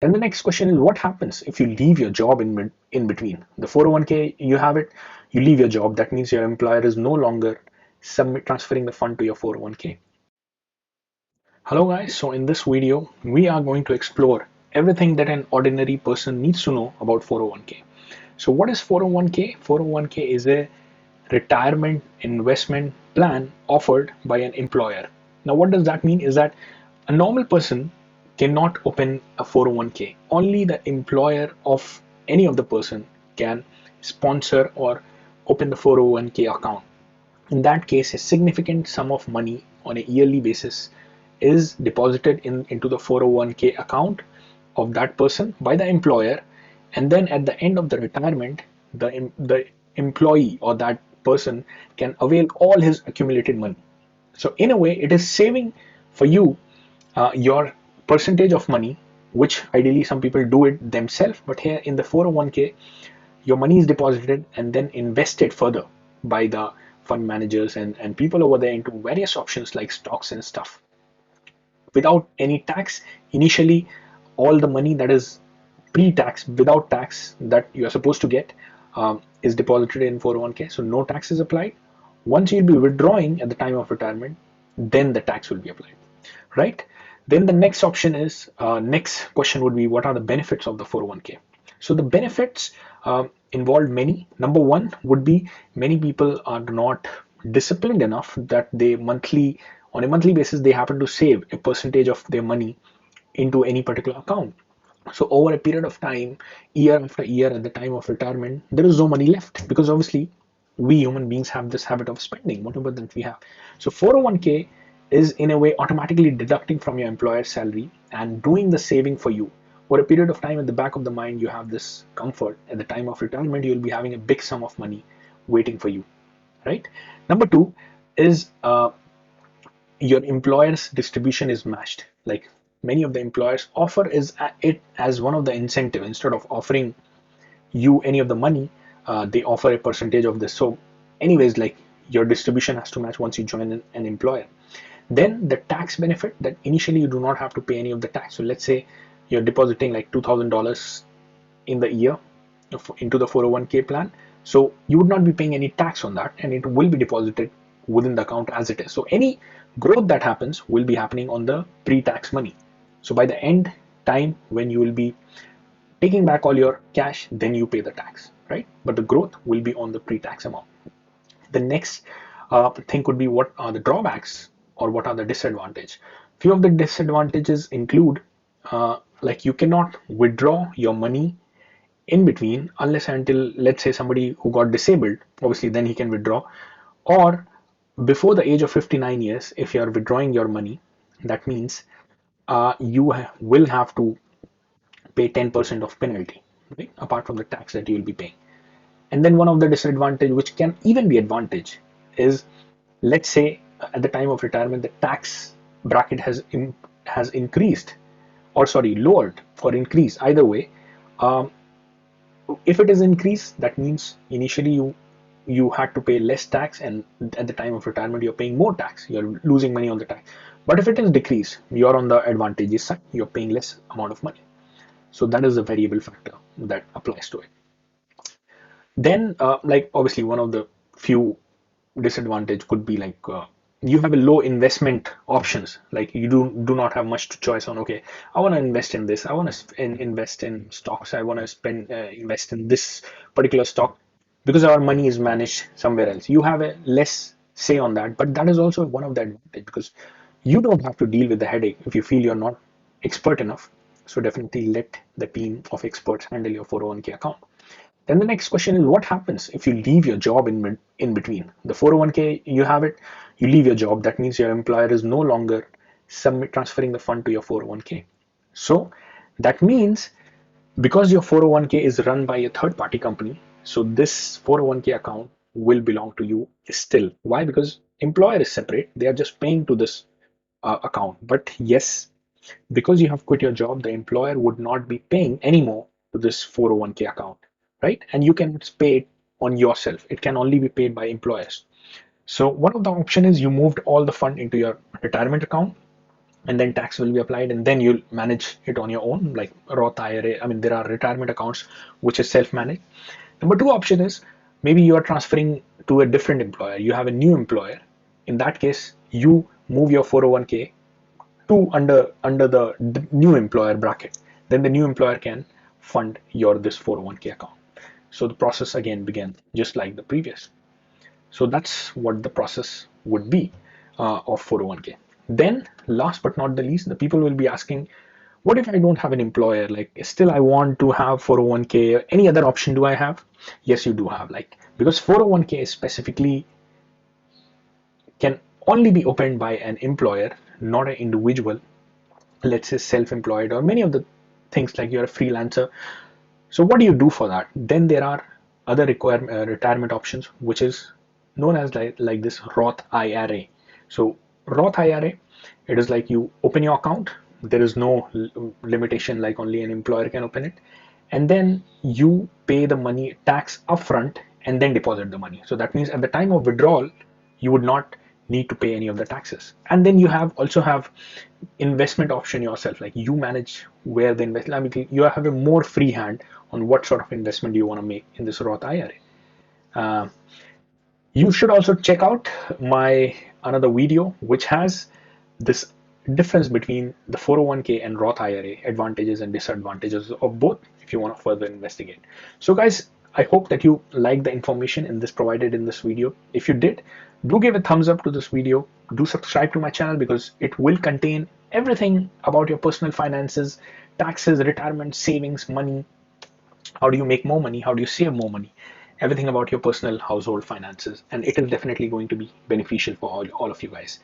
Then the next question is, what happens if you leave your job in between? The 401k, you have it, you leave your job. That means your employer is no longer transferring the fund to your 401k. Hello guys, so in this video, we are going to explore everything that an ordinary person needs to know about 401k. So what is 401k? 401k is a retirement investment plan offered by an employer. Now what does that mean is that a normal person cannot open a 401k. Only the employer of any of the person can sponsor or open the 401k account. In that case, a significant sum of money on a yearly basis is deposited into the 401k account of that person by the employer, and then at the end of the retirement, the employee or that person can avail all his accumulated money. So in a way, it is saving for you your percentage of money, which ideally some people do it themselves, but here in the 401k, your money is deposited and then invested further by the fund managers and people over there into various options like stocks and stuff without any tax. Initially, all the money that is pre-tax, without tax, that you are supposed to get is deposited in 401k, so no tax is applied. Once you'll be withdrawing at the time of retirement, then the tax will be applied, right? Then the next option is, next question would be, what are the benefits of the 401k? So the benefits involve many. Number one would be, many people are not disciplined enough that they monthly, on a monthly basis, they happen to save a percentage of their money into any particular account. So over a period of time, year after year, at the time of retirement, there is no money left, because obviously we human beings have this habit of spending whatever that we have. So 401k is in a way automatically deducting from your employer's salary and doing the saving for you. For a period of time, at the back of the mind, you have this comfort. At the time of retirement, you'll be having a big sum of money waiting for you, right? Number two is, your employer's distribution is matched. Like, many of the employers offer is it as one of the incentive. Instead of offering you any of the money, they offer a percentage of this. So anyways, like, your distribution has to match once you join an employer. Then the tax benefit, that initially you do not have to pay any of the tax. So let's say you're depositing like $2,000 in the year into the 401k plan, so you would not be paying any tax on that, and it will be deposited within the account as it is. So any growth that happens will be happening on the pre-tax money. So by the end time, when you will be taking back all your cash, then you pay the tax, right? But the growth will be on the pre-tax amount. The next thing could be, what are the drawbacks or what are the disadvantages? Few of the disadvantages include, like, you cannot withdraw your money in between unless until, let's say, somebody who got disabled, obviously then he can withdraw, or before the age of 59 years. If you are withdrawing your money, that means you will have to pay 10% of penalty, right, apart from the tax that you will be paying. And then one of the disadvantage, which can even be advantage, is, let's say, at the time of retirement, the tax bracket has increased, or sorry, lowered or increased, either way. um, if it is increased, that means initially you had to pay less tax, and at the time of retirement you're paying more tax, you're losing money on the tax. But if it is decreased, you're on the advantageous side, you're paying less amount of money. So that is a variable factor that applies to it. Then, like, obviously one of the few disadvantage could be, like, you have a low investment options. Like, you do not have much to choice on. Okay, I want to invest in this, I want to invest in stocks, I want to spend invest in this particular stock, because our money is managed somewhere else. You have a less say on that, but that is also one of the advantage, because you don't have to deal with the headache if you feel you're not expert enough. So definitely let the team of experts handle your 401k account. Then the next question is, what happens if you leave your job in between? The 401k, you have it, you leave your job. That means your employer is no longer transferring the fund to your 401k. So that means, because your 401k is run by a third party company, so this 401k account will belong to you still. Why? Because employer is separate, they are just paying to this account. But yes, because you have quit your job, the employer would not be paying anymore to this 401k account, right? And you can pay it on yourself. It can only be paid by employers. So one of the option is, you moved all the fund into your retirement account, and then tax will be applied, and then you'll manage it on your own, like Roth IRA. I mean, there are retirement accounts which is self-managed. Number two option is maybe you are transferring to a different employer. You have a new employer. In that case, you move your 401k to under the new employer bracket. Then the new employer can fund your this 401k account. So the process again began just like the previous. So that's what the process would be of 401k. Then, last but not the least, the people will be asking, what if I don't have an employer? Like, still I want to have 401k. Any other option do I have? Yes, you do have. Like, because 401k is specifically can only be opened by an employer, not an individual. Let's say self-employed or many of the things like you're a freelancer. So what do you do for that? Then there are other retirement options, which is known as like this Roth IRA. So Roth IRA, it is like you open your account. There is no limitation, like only an employer can open it, and then you pay the money tax upfront and then deposit the money. So that means at the time of withdrawal, you would not need to pay any of the taxes. And then you have also have investment option yourself, like you manage where the investment. I mean, you have a more free hand on what sort of investment you want to make in this Roth IRA. You should also check out my another video which has this difference between the 401k and Roth IRA, advantages and disadvantages of both, if you want to further investigate. So guys, I hope that you like the information in this provided in this video. If you did, do give a thumbs up to this video. Do subscribe to my channel because it will contain everything about your personal finances, taxes, retirement, savings, money. How do you make more money? How do you save more money? Everything about your personal household finances. And it is definitely going to be beneficial for all of you guys.